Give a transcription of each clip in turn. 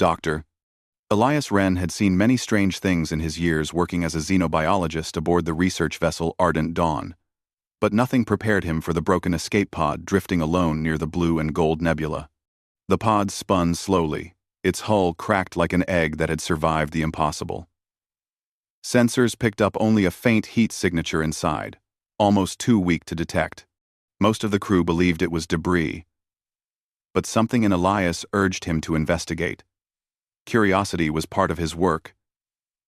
Doctor. Elias Wren had seen many strange things in his years working as a xenobiologist aboard the research vessel Ardent Dawn, but nothing prepared him for the broken escape pod drifting alone near the Blue and Gold Nebula. The pod spun slowly, its hull cracked like an egg that had survived the impossible. Sensors picked up only a faint heat signature inside, almost too weak to detect. Most of the crew believed it was debris, but something in Elias urged him to investigate. Curiosity was part of his work,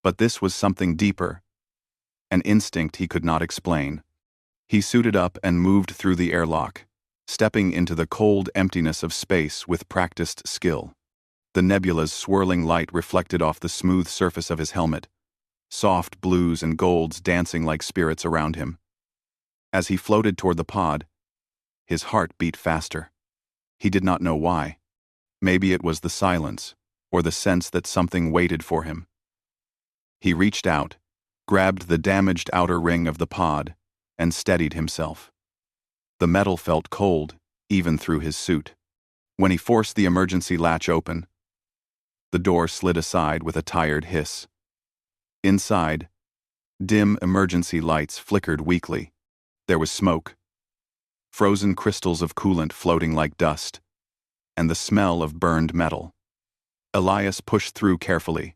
but this was something deeper, an instinct he could not explain. He suited up and moved through the airlock, stepping into the cold emptiness of space with practiced skill. The nebula's swirling light reflected off the smooth surface of his helmet, soft blues and golds dancing like spirits around him. As he floated toward the pod, his heart beat faster. He did not know why. Maybe it was the silence, or the sense that something waited for him. He reached out, grabbed the damaged outer ring of the pod, and steadied himself. The metal felt cold, even through his suit. When he forced the emergency latch open, the door slid aside with a tired hiss. Inside, dim emergency lights flickered weakly. There was smoke, frozen crystals of coolant floating like dust, and the smell of burned metal. Elias pushed through carefully,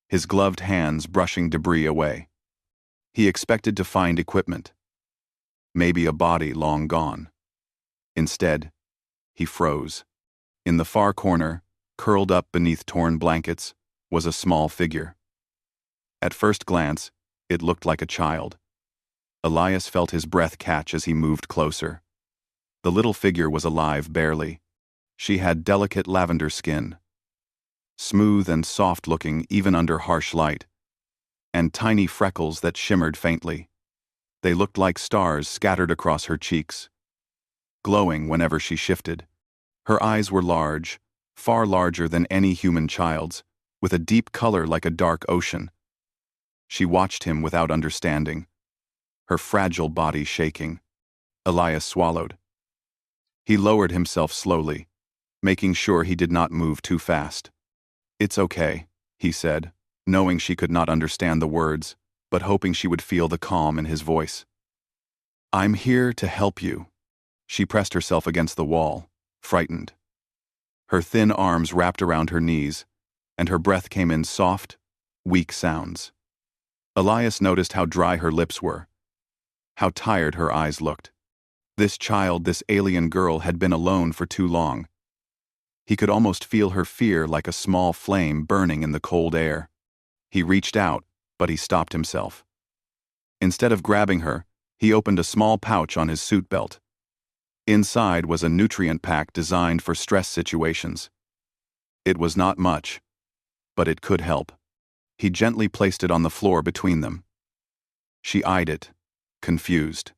his gloved hands brushing debris away. He expected to find equipment, maybe a body long gone. Instead, he froze. In the far corner, curled up beneath torn blankets, was a small figure. At first glance, it looked like a child. Elias felt his breath catch as he moved closer. The little figure was alive barely. She had delicate lavender skin, smooth and soft-looking even under harsh light, and tiny freckles that shimmered faintly. They looked like stars scattered across her cheeks, glowing whenever she shifted. Her eyes were large, far larger than any human child's, with a deep color like a dark ocean. She watched him without understanding, her fragile body shaking. Elias swallowed. He lowered himself slowly, making sure he did not move too fast. "It's okay," he said, knowing she could not understand the words, but hoping she would feel the calm in his voice. "I'm here to help you." She pressed herself against the wall, frightened. Her thin arms wrapped around her knees, and her breath came in soft, weak sounds. Elias noticed how dry her lips were, how tired her eyes looked. This child, this alien girl, had been alone for too long. He could almost feel her fear like a small flame burning in the cold air. He reached out, but he stopped himself. Instead of grabbing her, he opened a small pouch on his suit belt. Inside was a nutrient pack designed for stress situations. It was not much, but it could help. He gently placed it on the floor between them. She eyed it, confused.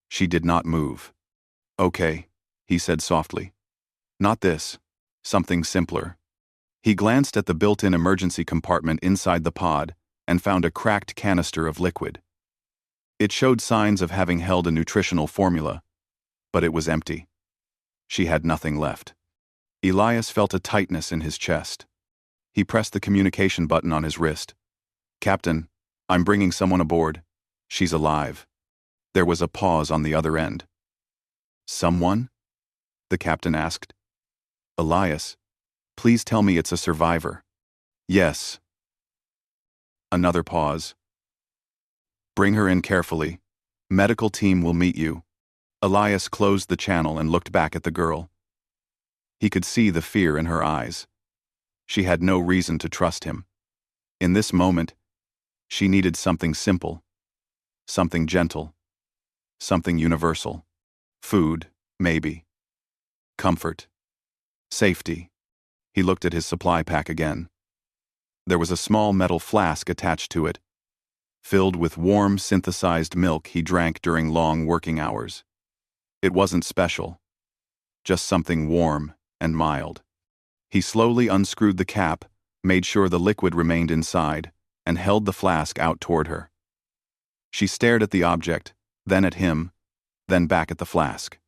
She did not move. "Okay," he said softly. "Not this. Something simpler." He glanced at the built-in emergency compartment inside the pod and found a cracked canister of liquid. It showed signs of having held a nutritional formula, but it was empty. She had nothing left. Elias felt a tightness in his chest. He pressed the communication button on his wrist. "Captain, I'm bringing someone aboard. She's alive." There was a pause on the other end. "Someone?" the captain asked. "Elias, please tell me it's a survivor." "Yes." Another pause. "Bring her in carefully. Medical team will meet you." Elias closed the channel and looked back at the girl. He could see the fear in her eyes. She had no reason to trust him. In this moment, she needed something simple, something gentle, something universal. Food, maybe. Comfort. Safety. He looked at his supply pack again. There was a small metal flask attached to it, filled with warm, synthesized milk he drank during long working hours. It wasn't special, just something warm and mild. He slowly unscrewed the cap, made sure the liquid remained inside, and held the flask out toward her. She stared at the object, then at him, then back at the flask.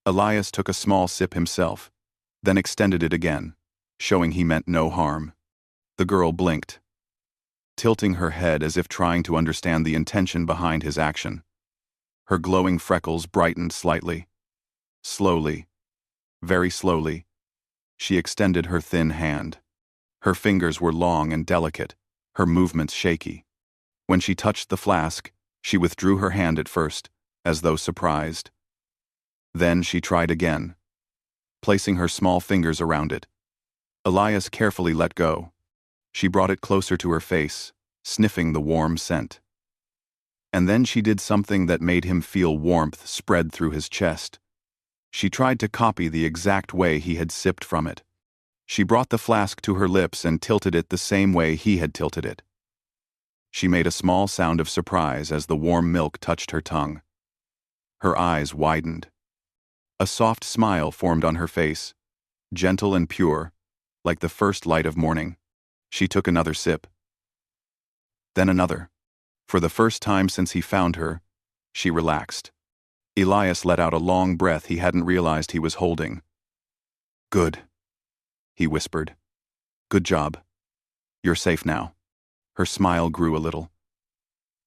Elias took a small sip himself, then extended it again, showing he meant no harm. The girl blinked, tilting her head as if trying to understand the intention behind his action. Her glowing freckles brightened slightly. Slowly, very slowly, she extended her thin hand. Her fingers were long and delicate, her movements shaky. When she touched the flask, she withdrew her hand at first, as though surprised. Then she tried again, placing her small fingers around it. Elias carefully let go. She brought it closer to her face, sniffing the warm scent. And then she did something that made him feel warmth spread through his chest. She tried to copy the exact way he had sipped from it. She brought the flask to her lips and tilted it the same way he had tilted it. She made a small sound of surprise as the warm milk touched her tongue. Her eyes widened. A soft smile formed on her face, gentle and pure, like the first light of morning. She took another sip. Then another. For the first time since he found her, she relaxed. Elias let out a long breath he hadn't realized he was holding. "Good," he whispered. "Good job. You're safe now." Her smile grew a little.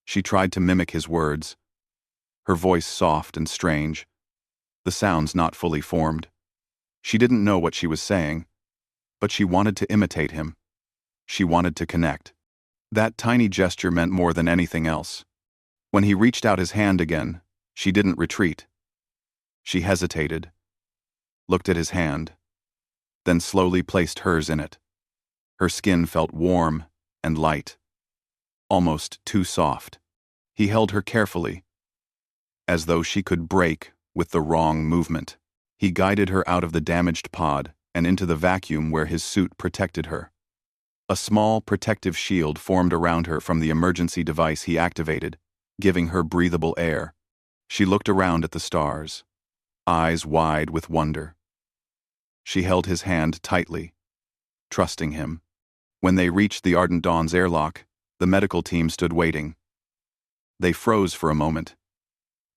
She tried to mimic his words, her voice soft and strange, the sounds not fully formed. She didn't know what she was saying, but she wanted to imitate him. She wanted to connect. That tiny gesture meant more than anything else. When he reached out his hand again, she didn't retreat. She hesitated, looked at his hand, then slowly placed hers in it. Her skin felt warm and light, almost too soft. He held her carefully, as though she could break with the wrong movement. He guided her out of the damaged pod and into the vacuum where his suit protected her. A small protective shield formed around her from the emergency device he activated, giving her breathable air. She looked around at the stars, eyes wide with wonder. She held his hand tightly, trusting him. When they reached the Ardent Dawn's airlock, the medical team stood waiting. They froze for a moment,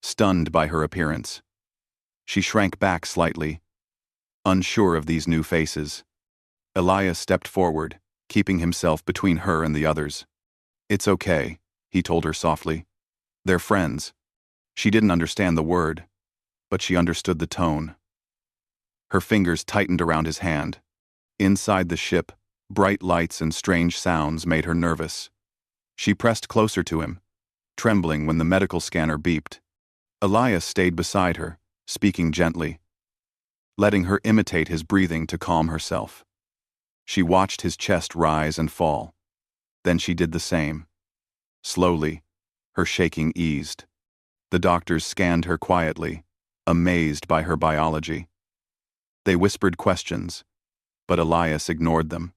stunned by her appearance. She shrank back slightly, unsure of these new faces. Elias stepped forward, keeping himself between her and the others. "It's okay," he told her softly. "They're friends." She didn't understand the word, but she understood the tone. Her fingers tightened around his hand. Inside the ship, bright lights and strange sounds made her nervous. She pressed closer to him, trembling when the medical scanner beeped. Elias stayed beside her, speaking gently, letting her imitate his breathing to calm herself. She watched his chest rise and fall. Then she did the same. Slowly, her shaking eased. The doctors scanned her quietly, amazed by her biology. They whispered questions, but Elias ignored them.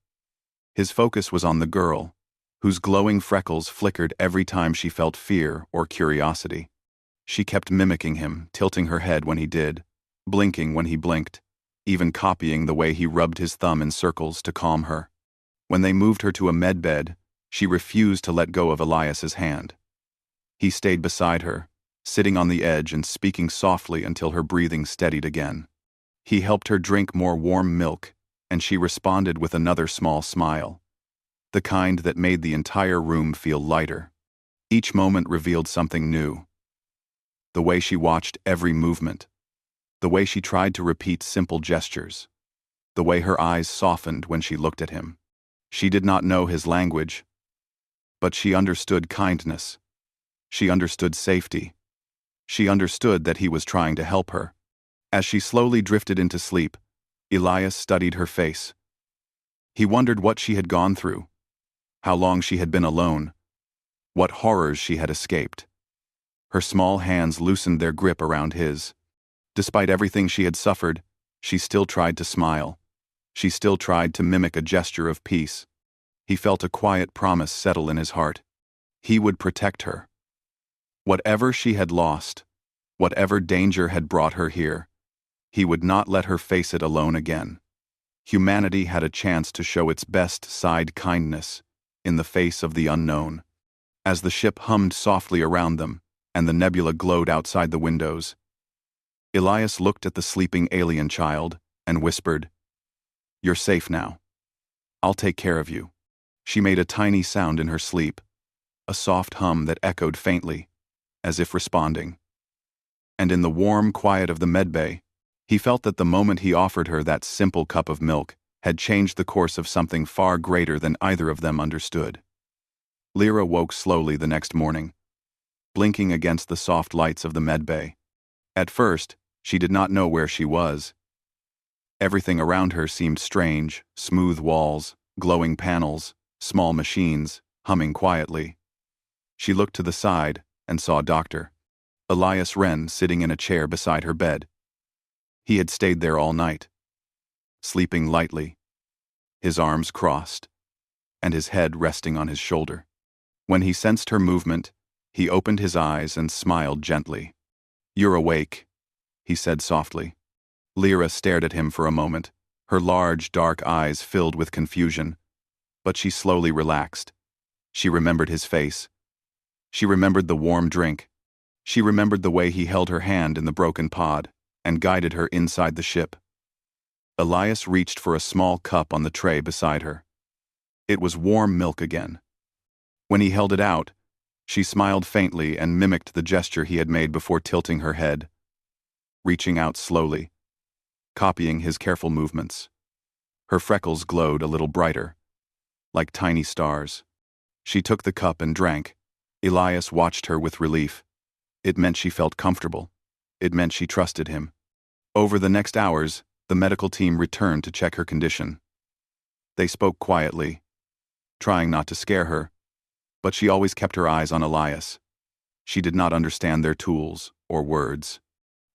His focus was on the girl, whose glowing freckles flickered every time she felt fear or curiosity. She kept mimicking him, tilting her head when he did, blinking when he blinked, even copying the way he rubbed his thumb in circles to calm her. When they moved her to a medbed, she refused to let go of Elias's hand. He stayed beside her, sitting on the edge and speaking softly until her breathing steadied again. He helped her drink more warm milk, and she responded with another small smile, the kind that made the entire room feel lighter. Each moment revealed something new. The way she watched every movement, the way she tried to repeat simple gestures, the way her eyes softened when she looked at him. She did not know his language, but she understood kindness. She understood safety. She understood that he was trying to help her. As she slowly drifted into sleep, Elias studied her face. He wondered what she had gone through, how long she had been alone, what horrors she had escaped. Her small hands loosened their grip around his. Despite everything she had suffered, she still tried to smile. She still tried to mimic a gesture of peace. He felt a quiet promise settle in his heart. He would protect her. Whatever she had lost, whatever danger had brought her here, he would not let her face it alone again. Humanity had a chance to show its best side kindness in the face of the unknown. As the ship hummed softly around them and the nebula glowed outside the windows, Elias looked at the sleeping alien child and whispered, "You're safe now." I'll take care of you. She made a tiny sound in her sleep, a soft hum that echoed faintly, as if responding. And in the warm quiet of the medbay, he felt that the moment he offered her that simple cup of milk had changed the course of something far greater than either of them understood. Lyra woke slowly the next morning, blinking against the soft lights of the medbay. At first, she did not know where she was. Everything around her seemed strange: smooth walls, glowing panels, small machines, humming quietly. She looked to the side and saw Dr. Elias Wren sitting in a chair beside her bed. He had stayed there all night, sleeping lightly, his arms crossed, and his head resting on his shoulder. When he sensed her movement, he opened his eyes and smiled gently. "You're awake," he said softly. Lyra stared at him for a moment, her large, dark eyes filled with confusion, but she slowly relaxed. She remembered his face. She remembered the warm drink. She remembered the way he held her hand in the broken pod and guided her inside the ship. Elias reached for a small cup on the tray beside her. It was warm milk again. When he held it out, she smiled faintly and mimicked the gesture he had made before tilting her head, reaching out slowly, copying his careful movements. Her freckles glowed a little brighter, like tiny stars. She took the cup and drank. Elias watched her with relief. It meant she felt comfortable. It meant she trusted him. Over the next hours, the medical team returned to check her condition. They spoke quietly, trying not to scare her, but she always kept her eyes on Elias. She did not understand their tools or words.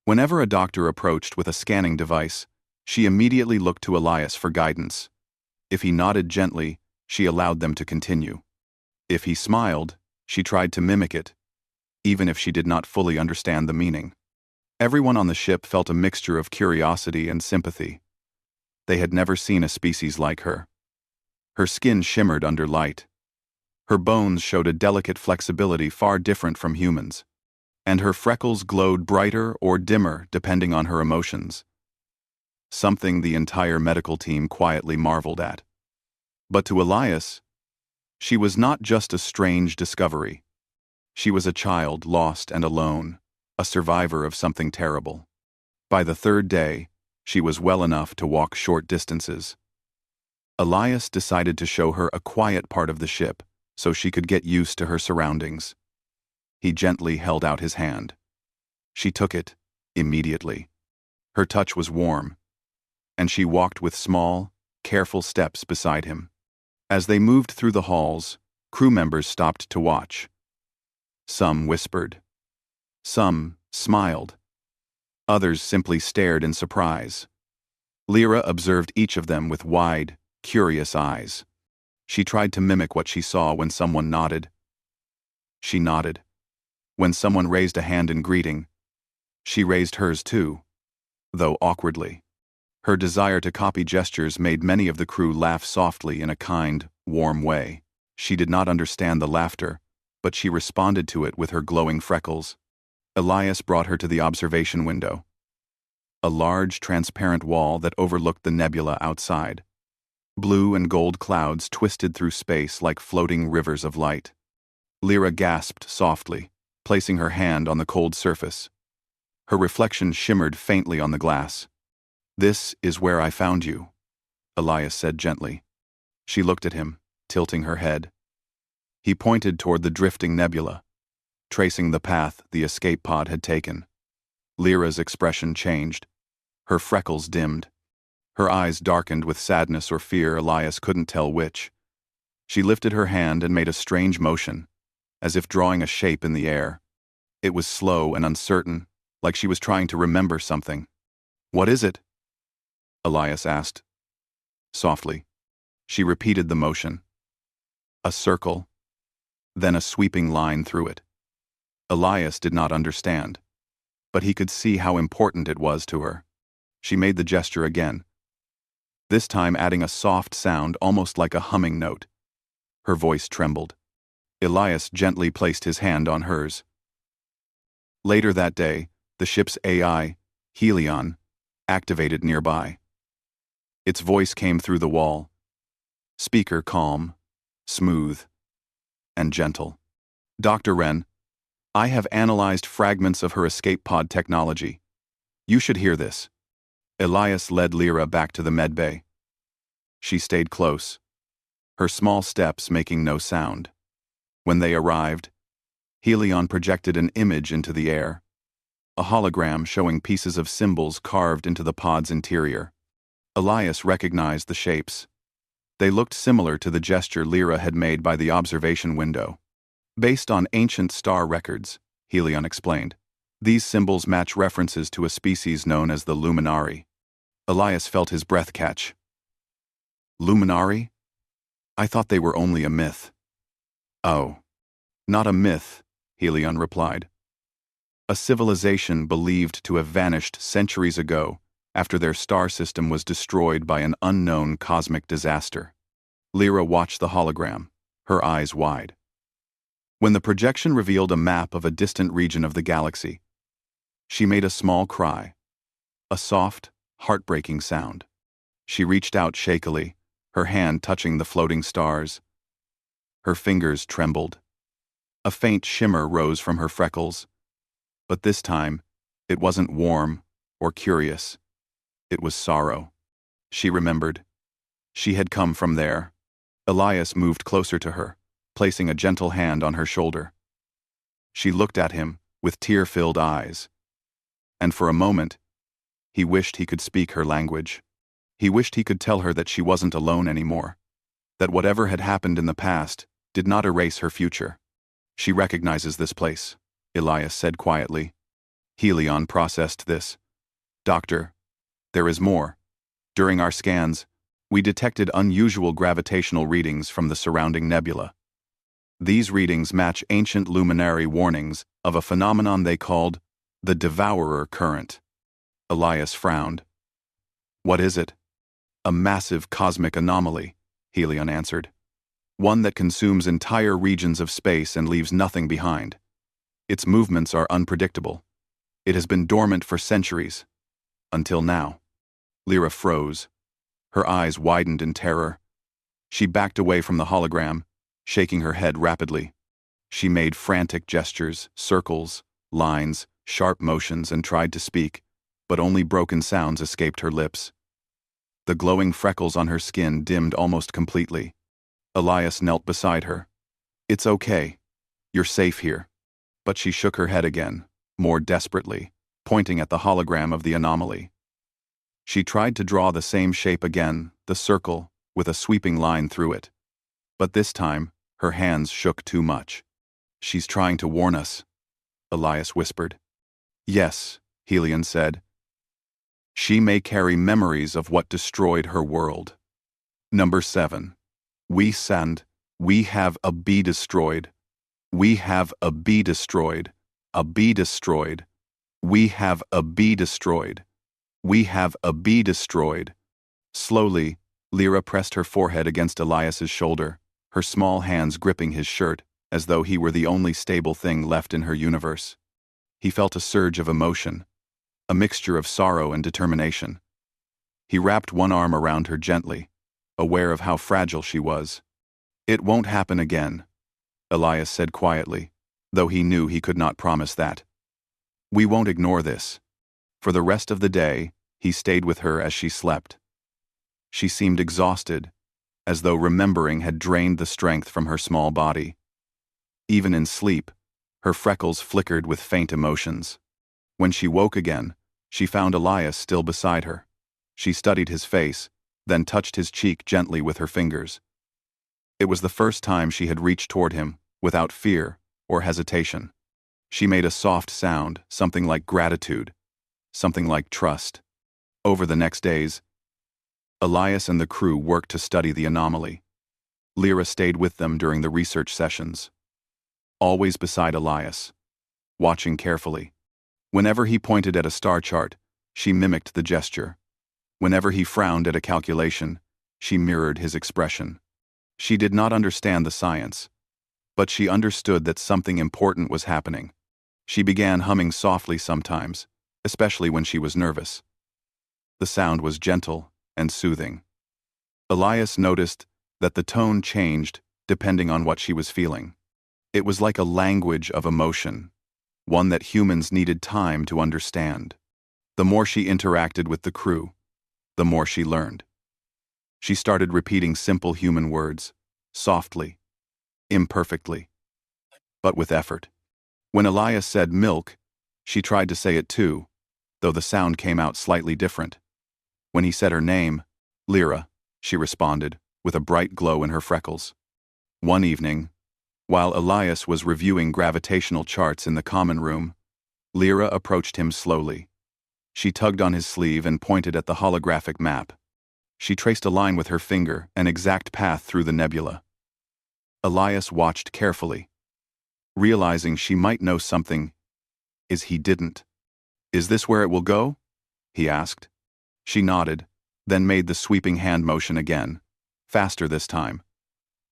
Whenever a doctor approached with a scanning device, she immediately looked to Elias for guidance. If he nodded gently, she allowed them to continue. If he smiled, she tried to mimic it, even if she did not fully understand the meaning. Everyone on the ship felt a mixture of curiosity and sympathy. They had never seen a species like her. Her skin shimmered under light. Her bones showed a delicate flexibility far different from humans, and her freckles glowed brighter or dimmer depending on her emotions. Something the entire medical team quietly marveled at. But to Elias, she was not just a strange discovery. She was a child lost and alone, a survivor of something terrible. By the third day, she was well enough to walk short distances. Elias decided to show her a quiet part of the ship so she could get used to her surroundings. He gently held out his hand. She took it immediately. Her touch was warm, and she walked with small, careful steps beside him. As they moved through the halls, crew members stopped to watch. Some whispered. Some smiled. Others simply stared in surprise. Lyra observed each of them with wide, curious eyes. She tried to mimic what she saw when someone nodded. She nodded. When someone raised a hand in greeting, she raised hers too, though awkwardly. Her desire to copy gestures made many of the crew laugh softly in a kind, warm way. She did not understand the laughter, but she responded to it with her glowing freckles. Elias brought her to the observation window, a large, transparent wall that overlooked the nebula outside. Blue and gold clouds twisted through space like floating rivers of light. Lyra gasped softly, placing her hand on the cold surface. Her reflection shimmered faintly on the glass. "This is where I found you," Elias said gently. She looked at him, tilting her head. He pointed toward the drifting nebula, tracing the path the escape pod had taken. Lyra's expression changed. Her freckles dimmed. Her eyes darkened with sadness or fear, Elias couldn't tell which. She lifted her hand and made a strange motion, as if drawing a shape in the air. It was slow and uncertain, like she was trying to remember something. "What is it?" Elias asked. Softly, she repeated the motion. A circle, then a sweeping line through it. Elias did not understand, but he could see how important it was to her. She made the gesture again, this time adding a soft sound almost like a humming note. Her voice trembled. Elias gently placed his hand on hers. Later that day, the ship's AI, Helion, activated nearby. Its voice came through the wall. speaker calm, smooth, and gentle. Dr. Wren, I have analyzed fragments of her escape pod technology. You should hear this. Elias led Lyra back to the medbay. She stayed close, her small steps making no sound. When they arrived, Helion projected an image into the air, a hologram showing pieces of symbols carved into the pod's interior. Elias recognized the shapes. They looked similar to the gesture Lyra had made by the observation window. Based on ancient star records, Helion explained, these symbols match references to a species known as the Luminari. Elias felt his breath catch. Luminari? I thought they were only a myth. Oh. Not a myth, Helion replied. A civilization believed to have vanished centuries ago after their star system was destroyed by an unknown cosmic disaster. Lyra watched the hologram, her eyes wide. When the projection revealed a map of a distant region of the galaxy, she made a small cry, a soft, heartbreaking sound. She reached out shakily, her hand touching the floating stars. Her fingers trembled. A faint shimmer rose from her freckles, but this time, it wasn't warm or curious. It was sorrow. She remembered. She had come from there. Elias moved closer to her, placing a gentle hand on her shoulder. She looked at him with tear-filled eyes, and for a moment, he wished he could speak her language. He wished he could tell her that she wasn't alone anymore, that whatever had happened in the past did not erase her future. She recognizes this place, Elias said quietly. Helion processed this. Doctor, there is more. During our scans, we detected unusual gravitational readings from the surrounding nebula. These readings match ancient luminary warnings of a phenomenon they called the Devourer Current. Elias frowned. What is it? A massive cosmic anomaly, Helion answered. One that consumes entire regions of space and leaves nothing behind. Its movements are unpredictable. It has been dormant for centuries. Until now. Lyra froze. Her eyes widened in terror. She backed away from the hologram, shaking her head rapidly. She made frantic gestures, circles, lines, sharp motions, and tried to speak, but only broken sounds escaped her lips. The glowing freckles on her skin dimmed almost completely. Elias knelt beside her. It's okay. You're safe here. But she shook her head again, more desperately, pointing at the hologram of the anomaly. She tried to draw the same shape again, the circle, with a sweeping line through it. But this time, her hands shook too much. She's trying to warn us, Elias whispered. Yes, Helion said. She may carry memories of what destroyed her world. Number 7. We have a bee destroyed. We have a bee destroyed. A bee destroyed. We have a bee destroyed. We have a bee destroyed. Slowly, Lyra pressed her forehead against Elias's shoulder, her small hands gripping his shirt, as though he were the only stable thing left in her universe. He felt a surge of emotion, a mixture of sorrow and determination. He wrapped one arm around her gently, aware of how fragile she was. It won't happen again, Elias said quietly, though he knew he could not promise that. We won't ignore this. For the rest of the day, he stayed with her as she slept. She seemed exhausted, as though remembering had drained the strength from her small body. Even in sleep, her freckles flickered with faint emotions. When she woke again, she found Elias still beside her. She studied his face, then touched his cheek gently with her fingers. It was the first time she had reached toward him, without fear or hesitation. She made a soft sound, something like gratitude, something like trust. Over the next days, Elias and the crew worked to study the anomaly. Lyra stayed with them during the research sessions, always beside Elias, watching carefully. Whenever he pointed at a star chart, she mimicked the gesture. Whenever he frowned at a calculation, she mirrored his expression. She did not understand the science, but she understood that something important was happening. She began humming softly sometimes, especially when she was nervous. The sound was gentle and soothing. Elias noticed that the tone changed depending on what she was feeling. It was like a language of emotion, one that humans needed time to understand. The more she interacted with the crew, the more she learned. She started repeating simple human words, softly, imperfectly, but with effort. When Elias said milk, she tried to say it too, though the sound came out slightly different. When he said her name, Lyra, she responded, with a bright glow in her freckles. One evening, while Elias was reviewing gravitational charts in the common room, Lyra approached him slowly. She tugged on his sleeve and pointed at the holographic map. She traced a line with her finger, an exact path through the nebula. Elias watched carefully, realizing she might know something he didn't. "Is this where it will go?" he asked. She nodded, then made the sweeping hand motion again, faster this time.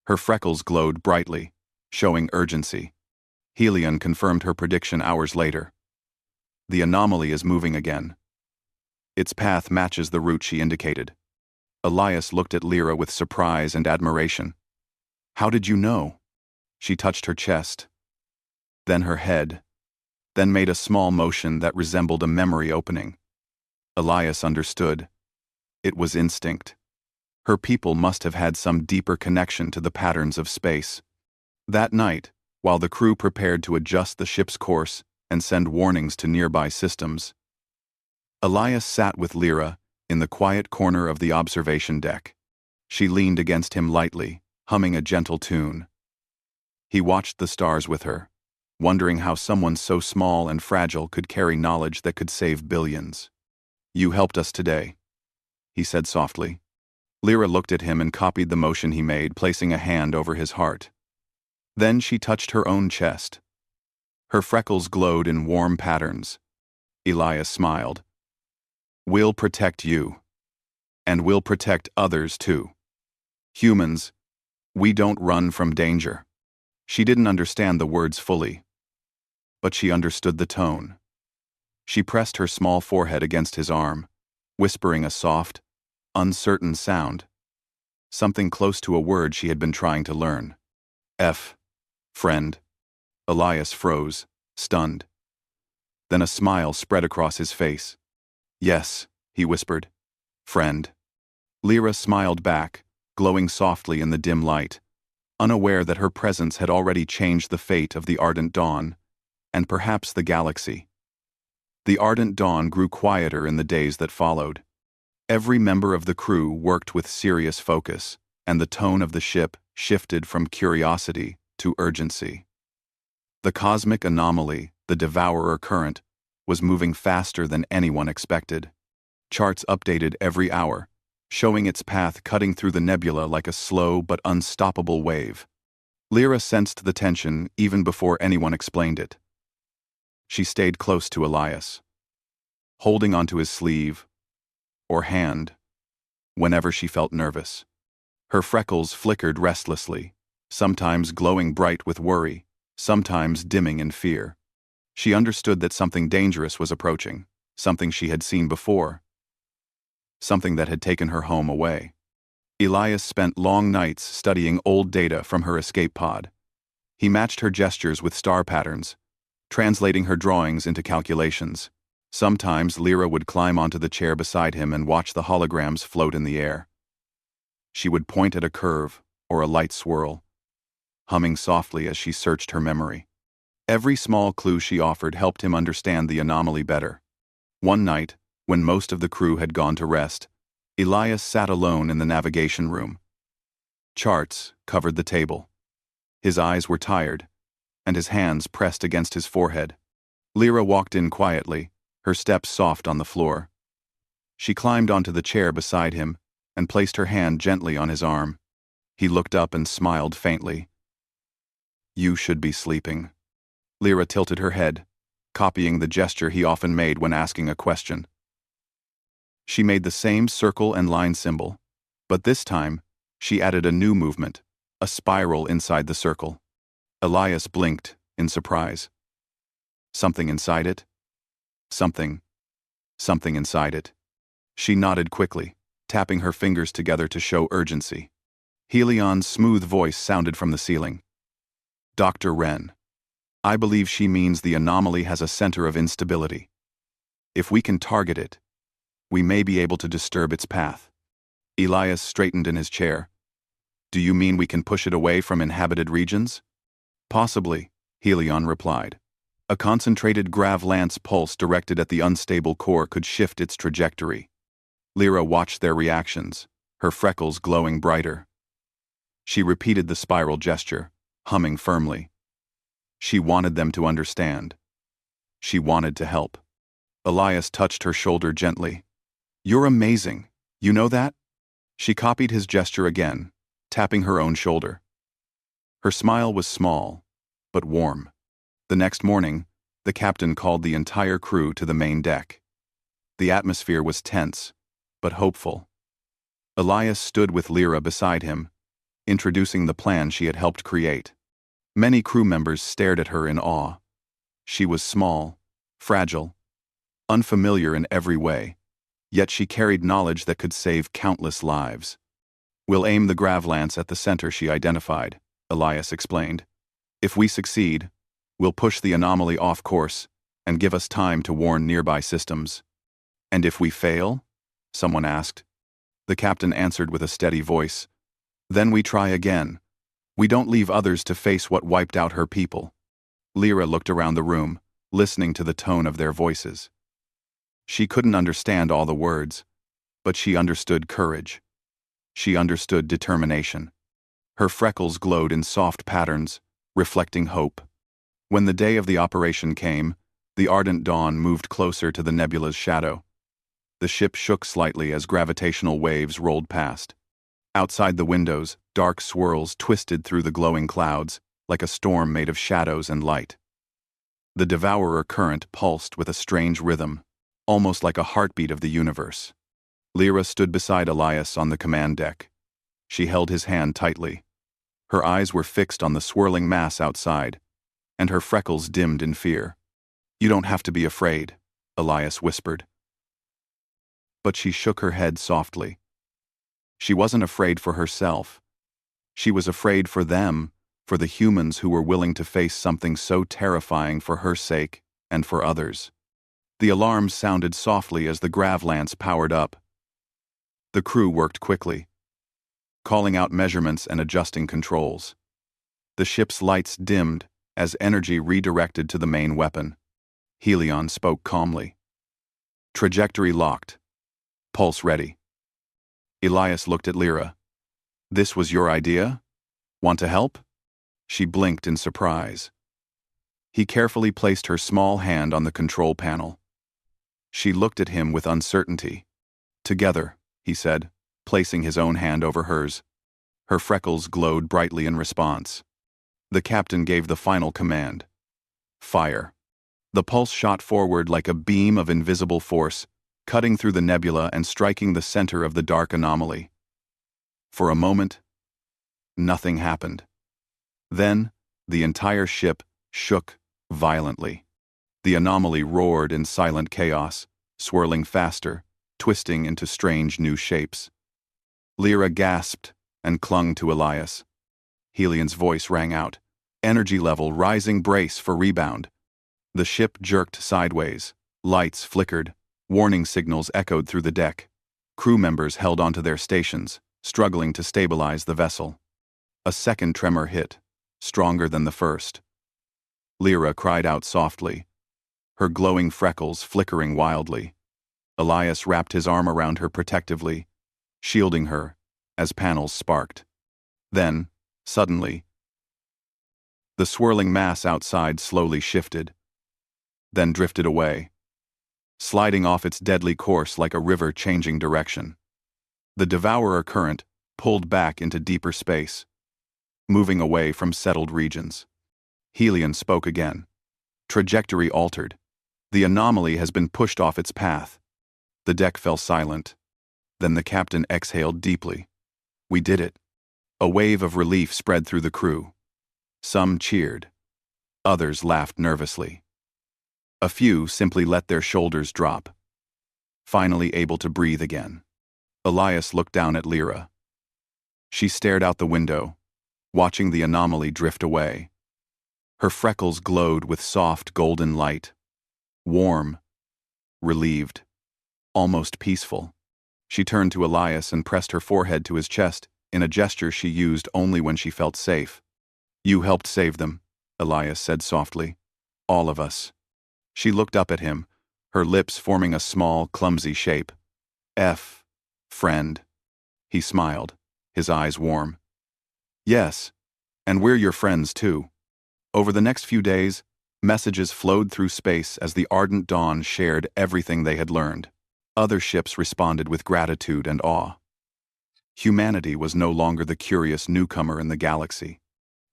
Her freckles glowed brightly, showing urgency. Helion confirmed her prediction hours later. The anomaly is moving again. Its path matches the route she indicated. Elias looked at Lyra with surprise and admiration. "How did you know?" She touched her chest, then her head, then made a small motion that resembled a memory opening. Elias understood. It was instinct. Her people must have had some deeper connection to the patterns of space. That night, while the crew prepared to adjust the ship's course and send warnings to nearby systems, Elias sat with Lyra in the quiet corner of the observation deck. She leaned against him lightly, humming a gentle tune. He watched the stars with her, wondering how someone so small and fragile could carry knowledge that could save billions. "You helped us today," he said softly. Lyra looked at him and copied the motion he made, placing a hand over his heart. Then she touched her own chest. Her freckles glowed in warm patterns. Elias smiled. "We'll protect you. And we'll protect others too. Humans, we don't run from danger." She didn't understand the words fully, but she understood the tone. She pressed her small forehead against his arm, whispering a soft, uncertain sound, something close to a word she had been trying to learn. Friend. Elias froze, stunned. Then a smile spread across his face. "Yes," he whispered. "Friend." Lyra smiled back, glowing softly in the dim light, unaware that her presence had already changed the fate of the Ardent Dawn, and perhaps the galaxy. The Ardent Dawn grew quieter in the days that followed. Every member of the crew worked with serious focus, and the tone of the ship shifted from curiosity to urgency. The cosmic anomaly, the Devourer current, was moving faster than anyone expected. Charts updated every hour, showing its path cutting through the nebula like a slow but unstoppable wave. Lyra sensed the tension even before anyone explained it. She stayed close to Elias, holding onto his sleeve or hand whenever she felt nervous. Her freckles flickered restlessly, sometimes glowing bright with worry, sometimes dimming in fear. She understood that something dangerous was approaching, something she had seen before, something that had taken her home away. Elias spent long nights studying old data from her escape pod. He matched her gestures with star patterns, translating her drawings into calculations. Sometimes Lyra would climb onto the chair beside him and watch the holograms float in the air. She would point at a curve or a light swirl, humming softly as she searched her memory. Every small clue she offered helped him understand the anomaly better. One night, when most of the crew had gone to rest, Elias sat alone in the navigation room. Charts covered the table. His eyes were tired, and his hands pressed against his forehead. Lyra walked in quietly, her steps soft on the floor. She climbed onto the chair beside him and placed her hand gently on his arm. He looked up and smiled faintly. "You should be sleeping." Lyra tilted her head, copying the gesture he often made when asking a question. She made the same circle and line symbol, but this time, she added a new movement, a spiral inside the circle. Elias blinked in surprise. Something inside it? Something inside it. She nodded quickly, tapping her fingers together to show urgency. Helion's smooth voice sounded from the ceiling. Dr. Wren, I believe she means the anomaly has a center of instability. If we can target it, we may be able to disturb its path. Elias straightened in his chair. Do you mean we can push it away from inhabited regions? Possibly, Helion replied. A concentrated grav-lance pulse directed at the unstable core could shift its trajectory. Lyra watched their reactions, her freckles glowing brighter. She repeated the spiral gesture, humming firmly. She wanted them to understand. She wanted to help. Elias touched her shoulder gently. You're amazing. You know that? She copied his gesture again, tapping her own shoulder. Her smile was small, but warm. The next morning, the captain called the entire crew to the main deck. The atmosphere was tense, but hopeful. Elias stood with Lyra beside him, introducing the plan she had helped create. Many crew members stared at her in awe. She was small, fragile, unfamiliar in every way, yet she carried knowledge that could save countless lives. We'll aim the grav-lance at the center she identified, Elias explained. If we succeed, we'll push the anomaly off course and give us time to warn nearby systems. And if we fail? Someone asked. The captain answered with a steady voice. Then we try again. We don't leave others to face what wiped out her people. Lyra looked around the room, listening to the tone of their voices. She couldn't understand all the words, but she understood courage. She understood determination. Her freckles glowed in soft patterns, reflecting hope. When the day of the operation came, the ardent dawn moved closer to the nebula's shadow. The ship shook slightly as gravitational waves rolled past. Outside the windows, dark swirls twisted through the glowing clouds, like a storm made of shadows and light. The devourer current pulsed with a strange rhythm, almost like a heartbeat of the universe. Lyra stood beside Elias on the command deck. She held his hand tightly. Her eyes were fixed on the swirling mass outside, and her freckles dimmed in fear. You don't have to be afraid, Elias whispered. But she shook her head softly. She wasn't afraid for herself. She was afraid for them, for the humans who were willing to face something so terrifying for her sake and for others. The alarms sounded softly as the grav-lance powered up. The crew worked quickly, calling out measurements and adjusting controls. The ship's lights dimmed as energy redirected to the main weapon. Helion spoke calmly. Trajectory locked. Pulse ready. Elias looked at Lyra. This was your idea? Want to help? She blinked in surprise. He carefully placed her small hand on the control panel. She looked at him with uncertainty. Together, he said, placing his own hand over hers. Her freckles glowed brightly in response. The captain gave the final command. Fire. The pulse shot forward like a beam of invisible force, cutting through the nebula and striking the center of the dark anomaly. For a moment, nothing happened. Then, the entire ship shook violently. The anomaly roared in silent chaos, swirling faster, twisting into strange new shapes. Lyra gasped and clung to Elias. Helion's voice rang out, energy level rising, brace for rebound. The ship jerked sideways, lights flickered, warning signals echoed through the deck. Crew members held onto their stations, struggling to stabilize the vessel. A second tremor hit, stronger than the first. Lyra cried out softly, her glowing freckles flickering wildly. Elias wrapped his arm around her protectively, shielding her, as panels sparked. Then, suddenly, the swirling mass outside slowly shifted, then drifted away, sliding off its deadly course like a river changing direction. The devourer current pulled back into deeper space, moving away from settled regions. Helion spoke again. Trajectory altered. The anomaly has been pushed off its path. The deck fell silent. Then the captain exhaled deeply. We did it. A wave of relief spread through the crew. Some cheered. Others laughed nervously. A few simply let their shoulders drop, finally able to breathe again. Elias looked down at Lyra. She stared out the window, watching the anomaly drift away. Her freckles glowed with soft golden light. Warm, relieved, almost peaceful. She turned to Elias and pressed her forehead to his chest in a gesture she used only when she felt safe. "You helped save them," Elias said softly. "All of us." She looked up at him, her lips forming a small, clumsy shape. Friend." He smiled, his eyes warm. "Yes, and we're your friends too." Over the next few days, messages flowed through space as the ardent dawn shared everything they had learned. Other ships responded with gratitude and awe. Humanity was no longer the curious newcomer in the galaxy.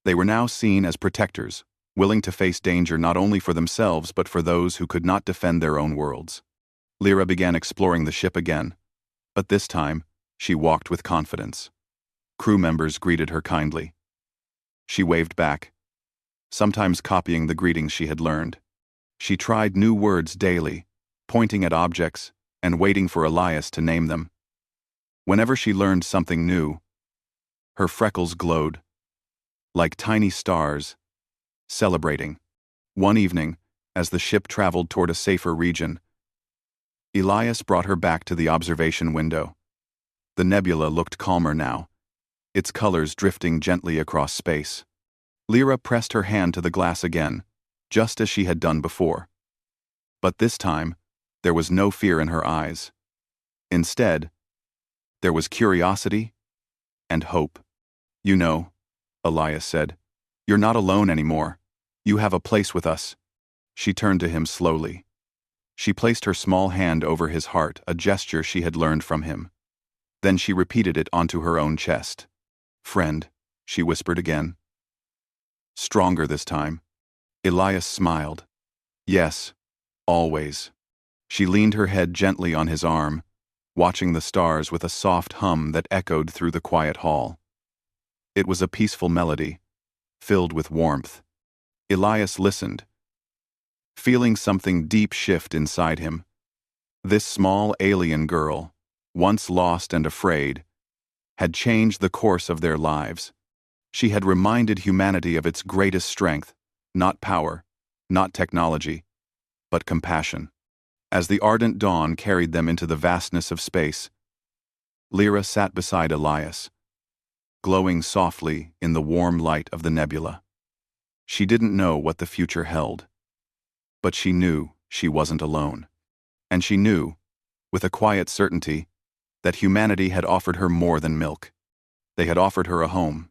They were now seen as protectors, willing to face danger not only for themselves but for those who could not defend their own worlds. Lyra began exploring the ship again, but this time, she walked with confidence. Crew members greeted her kindly. She waved back, sometimes copying the greetings she had learned. She tried new words daily, pointing at objects and waiting for Elias to name them. Whenever she learned something new, her freckles glowed, like tiny stars, celebrating. One evening, as the ship traveled toward a safer region, Elias brought her back to the observation window. The nebula looked calmer now, its colors drifting gently across space. Lyra pressed her hand to the glass again, just as she had done before. But this time, there was no fear in her eyes. Instead, there was curiosity and hope. "You know," Elias said, "you're not alone anymore. You have a place with us." She turned to him slowly. She placed her small hand over his heart, a gesture she had learned from him. Then she repeated it onto her own chest. "Friend," she whispered again. Stronger this time. Elias smiled. "Yes, always." She leaned her head gently on his arm, watching the stars with a soft hum that echoed through the quiet hall. It was a peaceful melody, filled with warmth. Elias listened, feeling something deep shift inside him. This small alien girl, once lost and afraid, had changed the course of their lives. She had reminded humanity of its greatest strength, not power, not technology, but compassion. As the ardent dawn carried them into the vastness of space, Lyra sat beside Elias, glowing softly in the warm light of the nebula. She didn't know what the future held, but she knew she wasn't alone. And she knew, with a quiet certainty, that humanity had offered her more than milk. They had offered her a home,